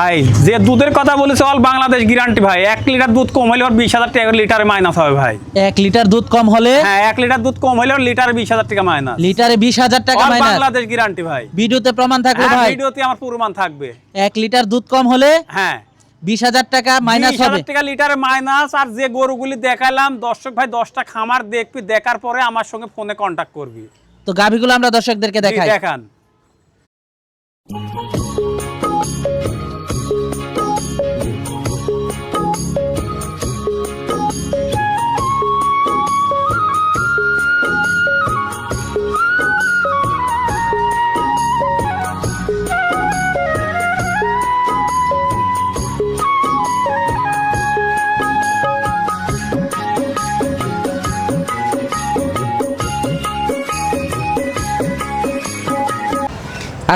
ভাই যে দুধের কথা বলেছে অল বাংলাদেশ গ্যারান্টি ভাই। 1 লিটার দুধ কম হলে 20,000 টাকা লিটারে মাইনাস হবে ভাই। 1 লিটার দুধ কম হলে হ্যাঁ 1 লিটার দুধ কম হলে লিটারে 20,000 টাকা মাইনাস। লিটারে 20,000 টাকা অল মাইনাস। বাংলাদেশ গ্যারান্টি ভাই। ভিডিওতে প্রমাণ থাকবে ভাই। ভিডিওতে আমার প্রমাণ থাকবে। 1 লিটার দুধ কম হলে হ্যাঁ 20,000 টাকা মাইনাস হবে। 20,000 টাকা লিটারে মাইনাস। আর যে গরুগুলি দেখাইলাম দর্শক ভাই 10টা খামার দেখবি, দেখার পরে আমার সঙ্গে ফোনে কন্টাক্ট করবি। তো গাভিগুলো আমরা দর্শকদেরকে দেখাই। দেখান।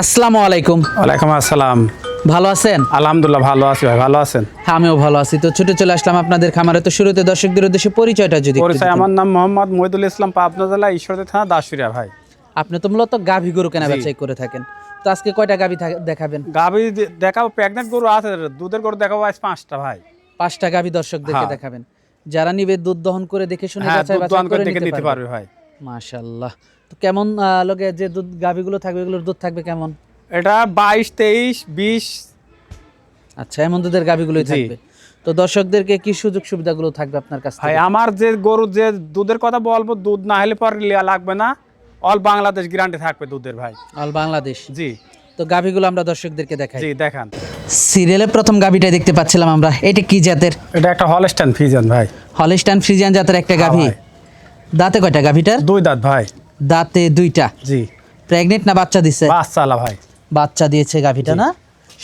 আসসালামু আলাইকুম। ওয়ালাইকুম আসসালাম। ভালো আছেন? আলহামদুলিল্লাহ ভালো আছি ভাই। ভালো আছেন? হ্যাঁ আমিও ভালো আছি। তো ছুটে চলে আসলাম আপনাদের খামারে। তো শুরুতে দর্শকদের উদ্দেশ্যে পরিচয়টা যদি একটু পরিচয়, দিতেন। আমার নাম মোহাম্মদ মহিদুল ইসলাম, পাবনা জেলা ঈশ্বরদী থানা দাসুরিয়া ভাই। আপনি তো মূলত গাভী গরু কেনা বেচাই করে থাকেন। তো আজকে কয়টা গাভী দেখাবেন? গাভী দেখাবো, প্রেগনেন্ট গরু আছে, দুধের গরু দেখাবো আজ 5টা ভাই। 5টা গাভী দর্শকদেরকে দেখাবেন। যারা নিবে দুধ দহন করে দেখে শুনে হ্যাঁ যাচাই দুধ বাছাই দহন করে করে দেখে নিতে নিতে পারবে পারবে ভাই। মাশাআল্লাহ। তো কেমন লগে যে দুধ গাভীগুলো থাকবে এগুলোর দুধ থাকবে কেমন? এটা 22, 23, 20। আচ্ছা এমন দুধের গাভীগুলোই থাকবে। তো দর্শকদেরকে কি সুযোগ সুবিধাগুলো থাকবে আপনার কাছ ভাই থেকে? আমার যে গরু যে দুধের কথা বলবো, দুধ না হলে পরে লিয়া লাগবে না, অল বাংলাদেশ গ্যারান্টি থাকবে দুধের ভাই। অল বাংলাদেশ। জি তো গাভীগুলো আমরা দর্শকদেরকে দেখাই। জি দেখান। সিরিয়ালে প্রথম গাভীটা দেখতে পাচ্ছিলাম আমরা। এটা কি জাতের? এটা একটা হলস্টাইন ফ্রিজিয়ান ভাই। হলিস্টাইন ফ্রিজিয়ান জাতের একটা গাভী। ভাই। দাঁতে কয়টা গাভীটার? 2 দাঁত ভাই। দাঁতে 2টা। জি প্রেগনেন্ট না বাচ্চা দিছে? বাচ্চালা ভাই। বাচ্চা দিয়েছে গাভীটা না?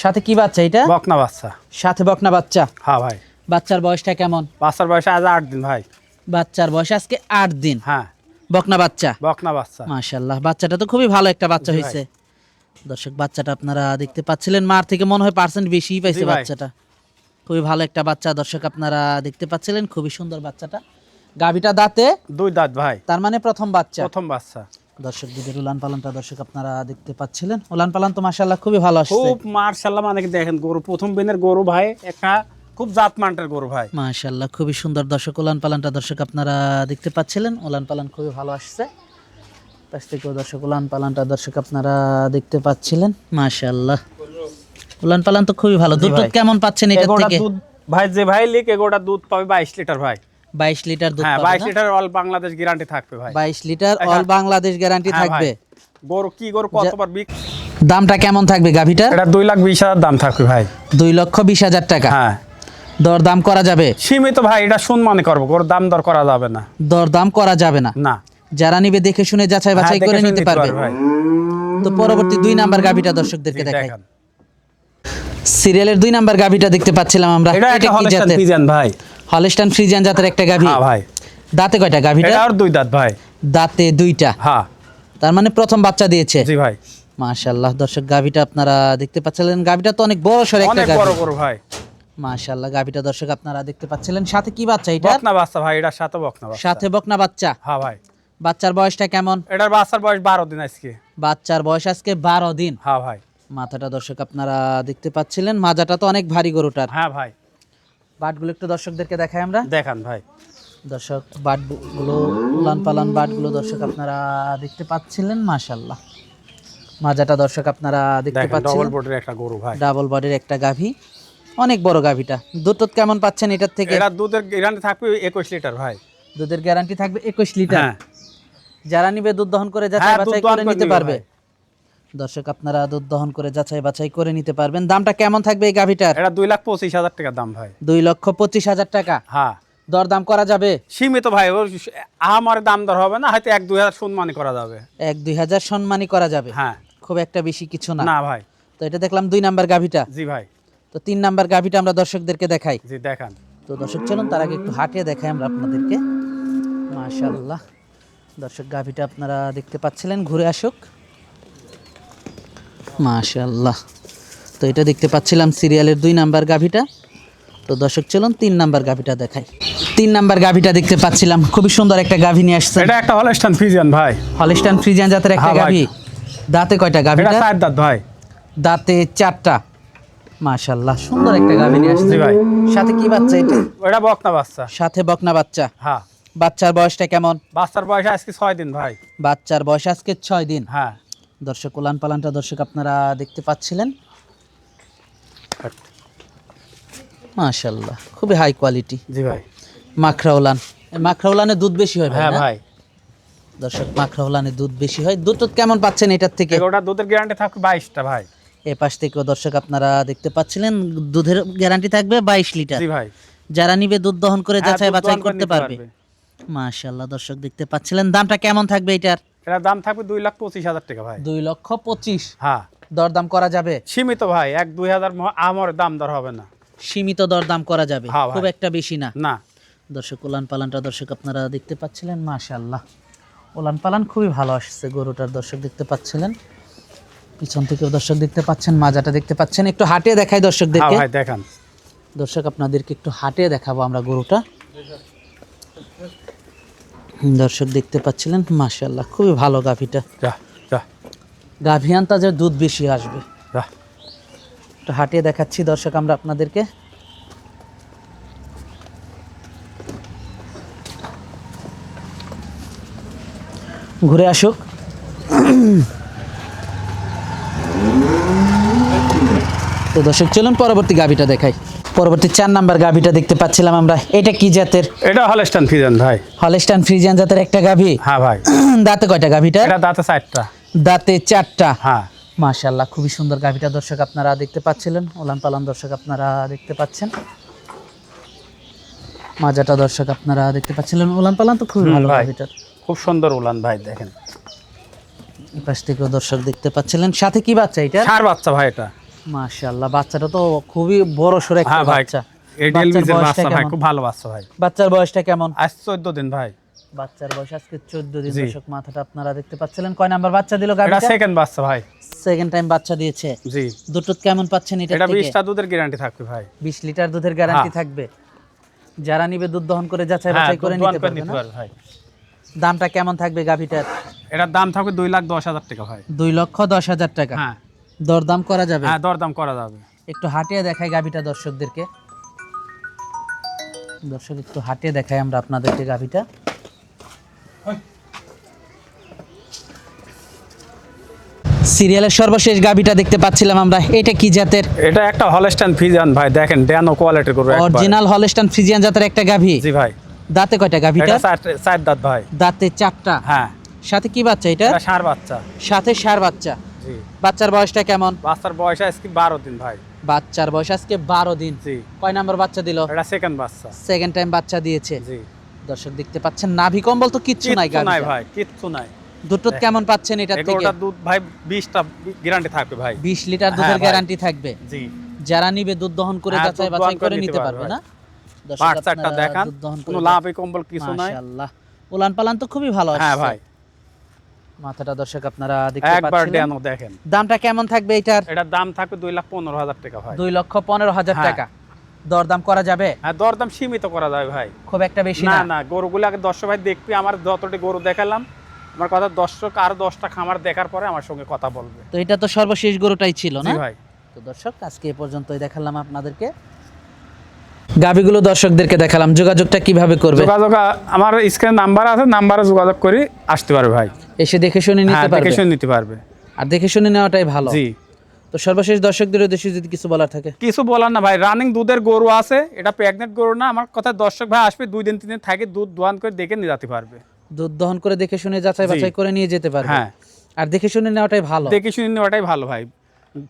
সাথে কি বাচ্চা এটা? বকনা বাচ্চা। সাথে বকনা বাচ্চা। হ্যাঁ ভাই। বাচ্চার বয়সটা কেমন? বাচ্চার বয়স আজ 8 দিন ভাই। বাচ্চার বয়স আজকে 8 দিন। হ্যাঁ বকনা বাচ্চা। বকনা বাচ্চা। মাশাআল্লাহ বাচ্চাটা তো খুবই ভালো একটা বাচ্চা হয়েছে। দর্শক বাচ্চাটা আপনারা দেখতে পাচ্ছিলেন, মার থেকে মনে হয় পার্সেন্ট বেশিই পাইছে বাচ্চাটা। খুবই ভালো একটা বাচ্চা দর্শক আপনারা দেখতে পাচ্ছিলেন, খুবই সুন্দর বাচ্চাটা। গাভীটা দাঁতে 2 দাঁত ভাই। তার মানে প্রথম বাচ্চা। প্রথম বাচ্চা। দর্শক দুধের উলান পালানটা দর্শক আপনারা দেখতে পাচ্ছিলেন। উলান পালান তো মাশাআল্লাহ খুবই ভালো আসছে। খুব মাশাআল্লাহ, মানে কি দেখেন গরু প্রথম দিনের গরু ভাই, একটা খুব জাতমানের গরু ভাই। মাশাআল্লাহ খুবই সুন্দর দর্শক উলান পালানটা দর্শক আপনারা দেখতে পাচ্ছিলেন। উলান পালান খুবই ভালো আসছে। পাশ থেকেও দর্শক উলান পালানটা দর্শক আপনারা দেখতে পাচ্ছিলেন। মাশাআল্লাহ উলান পালান তো খুবই ভালো। দুধ কেমন পাচ্ছেন এটা থেকে? দুধ ভাই যে ভাই লিক এগোটা দুধ পাবে 22 লিটার ভাই। 22 লিটার দুধ হ্যাঁ পাবে। 22 লিটার অল বাংলাদেশ গ্যারান্টি থাকবে ভাই। 22 লিটার অল বাংলাদেশ গ্যারান্টি হ্যাঁ থাকবে। ভাই। গরু কি গরু কতবার বিক। দামটা কেমন থাকবে গাভীটার? এটা 2,20,000 দাম থাকবে ভাই। 2,20,000 টাকা। হ্যাঁ দর দাম করা যাবে? সীমিত ভাই, এটা সম্মানে করবো, গরুর দাম দর করা যাবে না। দর দাম করা যাবে না। না যারা নিবে দেখে শুনে যাচাই বাছাই হ্যাঁ, করে দেখে শুনে নিতে পারবে ভাই। তো পরবর্তী 2 নাম্বার গাভীটা দর্শকদেরকে দেখাই। দেখান। সিরিয়ালের 2 নাম্বার গাভীটা দেখতে পাচ্ছিলাম আমরা। এটা একটা কি হলস্টাইন জাতের? ফ্রিজিয়ান ভাই। হলিস্টাইন ফ্রিজিয়ান জাতের একটা গাভী। হ্যাঁ ভাই। দাঁতে কয়টা গাভীটা? এটা আর 2 দাঁত ভাই। দাঁতে 2টা। হ্যাঁ তার মানে প্রথম বাচ্চা দিয়েছে। জি ভাই। মাশাআল্লাহ দর্শক গাভীটা আপনারা দেখতে পাচ্ছিলেন। গাভীটা তো অনেক বড় সর একটা অনেক গাভী। বড় গরু ভাই। মাশাআল্লাহ গাভীটা দর্শক আপনারা দেখতে পাচ্ছিলেন। সাথে কি বাচ্চা এটা? বকনা বাচ্চা ভাই, এটার সাথে বকনা বাচ্চা। সাথে বকনা বাচ্চা। হ্যাঁ ভাই। বাচ্চার বয়সটা কেমন? এটার বাচ্চার বয়স 12 দিন আজকে। বাচ্চার বয়স আজকে 12 দিন। হ্যাঁ ভাই। মাথাটা দর্শক আপনারা দেখতে পাচ্ছিলেন। মাজাটা তো অনেক ভারী গরুটার। হ্যাঁ ভাই। বাটগুলো একটু দর্শকদেরকে দেখাই আমরা। দেখান ভাই। দর্শক বাটগুলো উলান পালান বাটগুলো দর্শক আপনারা দেখতে পাচ্ছিলেন। মাশাআল্লাহ মাজাটা দর্শক আপনারা দেখতে দেখেন পাচ্ছেন। ডবল বডির একটা গরু ভাই। ডাবল বডির একটা গাভী, অনেক বড় গাভীটা। দুধ টুধ কেমন পাচ্ছেন এটার থেকে? এটা দুধের গ্যারান্টি থাকবে 21 লিটার ভাই। দুধের গ্যারান্টি থাকবে 21 লিটার। হ্যাঁ যারা নিবে দুধ দহন করে যাচাই হ্যাঁ, বাছাই দুধ দহন করে করে নিতে নিবে পারবে। ভাই। দর্শক আপনারা দুধ দহন করে যাচাই বাছাই করে নিতে পারবেন। দামটা কেমন থাকবে এই গাভীটার? এটা 2,25,000 টাকা দাম ভাই। 2,25,000 টাকা। হ্যাঁ দর দাম করা যাবে? সীমিত ভাই, ওর আমার দাম দর হবে না, হয়তো 1-2 হাজার সম্মানী করা যাবে। 1-2 হাজার সম্মানী করা যাবে। হ্যাঁ খুব একটা বেশি কিছু না। না ভাই। তো এটা দেখলাম 2 নাম্বার গাভীটা। জি ভাই। তো 3 নাম্বার গাভীটা আমরা দর্শকদেরকে দেখাই। জি দেখান। তো দর্শক চলুন তার আগে একটু হাঁটিয়ে দেখাই আমরা আপনাদেরকে। মাশাআল্লাহ দর্শক গাভীটা আপনারা দেখতে পাচ্ছিলেন, ঘুরে আসুক। মাশাআল্লাহ তো এটা দেখতে পাচ্ছিলাম সিরিয়ালের 2 নাম্বার গাভীটা। তো দর্শক চলুন 3 নাম্বার গাভীটা দেখাই। 3 নাম্বার গাভীটা দেখতে পাচ্ছিলাম, খুবই সুন্দর একটা গাভী নিয়ে আসছেন। এটা একটা হলস্টাইন ফ্রিজিয়ান ভাই। হলিস্টাইন ফ্রিজিয়ান জাতের একটা হ্যাঁ ভাই। গাভী। দাঁতে কয়টা এটা গাভীটা? 4 দাঁত ভাই। দাঁতে 4টা। মাশাআল্লাহ সুন্দর একটা গাভী নিয়ে আসছে জি ভাই। সাথে কি বাচ্চা এটা? ওটা বকনা বাচ্চা। সাথে বকনা বাচ্চা। হ্যাঁ, বাচ্চার বয়সটা কেমন? বাচ্চার বয়স আজকে 6 দিন ভাই। বাচ্চার বয়স আজকে 6 দিন। হ্যাঁ, দর্শক উলান পালানটা দর্শক আপনারা দেখতে পাচ্ছিলেন, মাশাআল্লাহ খুবই হাই কোয়ালিটি। জি ভাই। মাখরা উলান, মাখরা উলানে দুধ বেশি হয় ভাই হ্যাঁ না? ভাই, দর্শক মাখরা উলানে দুধ বেশি হয়। দুধ তো কেমন পাচ্ছেন এটার থেকে? ওটা দুধের গ্যারান্টি থাকবে 22টা ভাই। এ পাশ থেকেও দর্শক আপনারা দেখতে পাচ্ছিলেন দুধের গ্যারান্টি থাকবে 22 লিটার। জি ভাই। যারা নিবে দুধ দহন করে হ্যাঁ, যাচাই দুধ বাছাই দহন করে করতে নিতে পারবে। মাশাআল্লাহ দর্শক দেখতে পাচ্ছিলেন। দামটা কেমন থাকবে এটার? এটার দাম থাকবে 2,25,000 টাকা ভাই। 2,25,000। হ্যাঁ, দরদাম করা যাবে? সীমিত ভাই, 1-2,000 আমার দাম দর হবে না। সীমিত দরদাম করা যাবে, হ্যাঁ ভাই। খুব একটা বেশি না। না, দর্শক উলান পালানটা দর্শক আপনারা দেখতে পাচ্ছিলেন, মাশাআল্লাহ উলান পালান খুবই ভালো আসছে গরুটার। দর্শক দেখতে পাচ্ছিলেন, পিছন থেকেও দর্শক দেখতে পাচ্ছেন, মাজাটা দেখতে পাচ্ছেন। একটু হাঁটিয়ে দেখাই হ্যাঁ দর্শকদেরকে। ভাই দেখান। দর্শক আপনাদেরকে একটু হাঁটিয়ে দেখাবো আমরা গরুটা। দর্শক দেখতে পাচ্ছিলেন, মাশাআল্লাহ খুবই ভালো গাভীটা। যা যা গাভী আন্তাজের দুধ বেশি আসবে। যা। একটু হাঁটিয়ে দেখাচ্ছি দর্শক আমরা আপনাদেরকে। ঘুরে আসুক। তো দর্শক চলুন পরবর্তী গাভীটা দেখাই। পরবর্তী 4 নাম্বার গাভীটা দেখতে পাচ্ছিলাম আমরা। এটা কি জাতের? এটা হলস্টাইন ফ্রিজিয়ান ভাই। হলস্টাইন ফ্রিজিয়ান জাতের একটা গাভী। হ্যাঁ ভাই। দাঁতে কয়টা গাভীটা? এটা দাঁতে 4টা। দাঁতে 4টা। হ্যাঁ, মাশাআল্লাহ খুবই সুন্দর গাভীটা দর্শক আপনারা দেখতে পাচ্ছিলেন। ওলান পালান দর্শক আপনারা দেখতে পাচ্ছেন, মাজাটা দর্শক আপনারা দেখতে পাচ্ছিলেন। ওলান পালান তো খুবই ভালো ভাই। গাভীটার। খুব সুন্দর উলান ভাই, দেখেন। এই পাশ থেকেও দর্শক দেখতে পাচ্ছিলেন। সাথে কি বাচ্চা এটা? ষাঁড় বাচ্চা ভাই এটা। মাশাআল্লাহ বাচ্চাটা তো খুবই বড় সড় একটা হ্যাঁ ভাই, বাচ্চা। এডিএল বাচ্চার বীজের বয়সটা বাচ্চা ভাই, কেমন? খুব ভালো বাচ্চা ভাই। বাচ্চার বয়সটা কেমন? আজ 14 দিন ভাই। বাচ্চার বয়স আজকে 14 দিন। জি। দর্শক মাথাটা আপনারা দেখতে পাচ্ছিলেন। কয় নাম্বার বাচ্চা দিল এটা গাভীটা? সেকেন্ড বাচ্চা ভাই। সেকেন্ড টাইম বাচ্চা দিয়েছে। জি। দুধ কেমন পাচ্ছেন এটা এটা থেকে? 20টা দুধের গ্যারান্টি থাকবে ভাই। 20 লিটার দুধের গ্যারান্টি হ্যাঁ। থাকবে। যারা নিবে দুধ দহন করে যাচাই হ্যাঁ, বাছাই করে দুধ নিতে দহন করে পারবে নিতে না? পারবে ভাই। দামটা কেমন থাকবে গাভীটার? এটার দাম থাকবে 2,10,000 টাকা ভাই। 2,10,000 টাকা। হ্যাঁ, দরদাম করা যাবে? হ্যাঁ দরদাম করা যাবে। একটু হাঁটিয়ে দেখাই গাভীটা দর্শকদেরকে। দর্শক একটু হাঁটিয়ে দেখাই আমরা আপনাদেরকে গাভীটা। সিরিয়ালের সর্বশেষ গাভীটা দেখতে পাচ্ছিলাম আমরা। এটা কি জাতের? এটা একটা হলস্টাইন ফ্রিজিয়ান ভাই, দেখেন ড্যানো কোয়ালিটির গরু একবার। অরিজিনাল হলস্টাইন ফ্রিজিয়ান জাতের একটা গাভী। জি ভাই। দাঁতে কয়টা গাভীটা? এটা 4 দাঁত ভাই। দাঁতে 4টা। হ্যাঁ, সাথে কি বাচ্চা এটা? এটা ষাঁড় বাচ্চা। সাথে ষাঁড় বাচ্চা। জি। বাচ্চার বয়সটা কেমন? বাচ্চার বয়স আজকে 12 দিন ভাই। বাচ্চার বয়স আজকে 12 দিন। জি। কয় নাম্বার বাচ্চা দিল? এটা সেকেন্ড বাচ্চা। সেকেন্ড টাইম বাচ্চা দিয়েছে। জি। দর্শক দেখতে পাচ্ছেন, নাভি কম্বল তো কিচ্ছু নাই কিচ্ছু নাই গাভীটা। ভাই, কিচ্ছু নাই। দুধ কেমন পাচ্ছেন এটা থেকে? এগুলোটা দুধ ভাই 20টা গ্যারান্টি থাকবে ভাই। 20 লিটার হ্যাঁ দুধের ভাই। গ্যারান্টি থাকবে। জি। যারা নিবে দুধ দহন করে হ্যাঁ, যাচাই দুধ বাছাই দহন করে নিতে পারবে ভাই। না? দর্শক বাচ্চাটা আপনারা দেখান, দুধ দহন কোনো করে লাভই কম্বল কিছু নাই। মাশাআল্লাহ উলান পালান তো খুবই ভালো আসছে। হ্যাঁ ভাই, মাথাটা দর্শক আপনারা দেখতে একবার পাচ্ছেন। ড্যানো দেখেন। দামটা কেমন থাকবে এটার? এটার দাম থাকবে 2,15,000 টাকা ভাই। 2,15,000 হ্যাঁ। টাকা। দরদাম করা যাবে? হ্যাঁ, দরদাম সীমিত করা যায় ভাই। খুব একটা বেশি না না। না, গরুগুলো আগে দর্শক ভাই দেখবি, আমার যতটি গরু দেখালাম, আমার কথা দর্শক আর 10টা খামার দেখার পরে আমার সঙ্গে কথা বলবে। তো এটা তো সর্বশেষ গরুটাই ছিল না? জি ভাই। তো দর্শক আজকে এই পর্যন্তই দেখালাম আপনাদেরকে গাভীগুলো। দর্শকদেরকে দেখালাম, যোগাযোগটা কিভাবে করবে? যোগাযোগ আমার স্ক্রিনে নাম্বার আছে, নাম্বারে যোগাযোগ করে আসতে পারবে ভাই। এসে দেখে শুনে নিতে হ্যাঁ, পারবে। দেখে শুনে নিতে পারবে। আর দেখে শুনে নেওয়াটাই ভালো। জি। তো সর্বশেষ দর্শকদের উদ্দেশ্যে যদি কিছু বলার থাকে? কিছু বলার না ভাই, রানিং দুধের গরু আছে, এটা প্রেগনেন্ট গরু না। আমার কথা দর্শক ভাই আসবে 2 দিন 3 দিন থাকে, দুধ দোয়ান করে দেখে নিয়ে যেতে পারবে। দুধ দহন করে দেখে শুনে যাচাই জি। বাছাই করে নিয়ে যেতে পারবে। হ্যাঁ, আর দেখে শুনে নেওয়াটাই ভালো। দেখে শুনে নেওয়াটাই ভালো ভাই।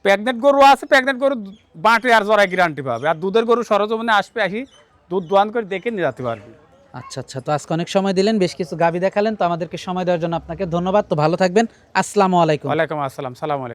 প্রেগনেন্ট গরু আছে, প্রেগনেন্ট গরু বাঁটে আর জরায় গ্যারান্টি পাবে। আর দুধের গরু সরজমিনে আসবে, আসি দুধ দোয়ান করে দেখে নিয়ে যেতে পারবে। আচ্ছা আচ্ছা, তো আজকে অনেক সময় দিলেন, বেশ কিছু গাভী দেখালেন, তো আমাদেরকে সময় দেওয়ার জন্য আপনাকে ধন্যবাদ। তো ভালো থাকবেন। আসসালামু আলাইকুম। ওয়ালাইকুম আসসালাম, সালাম আলাইকুম।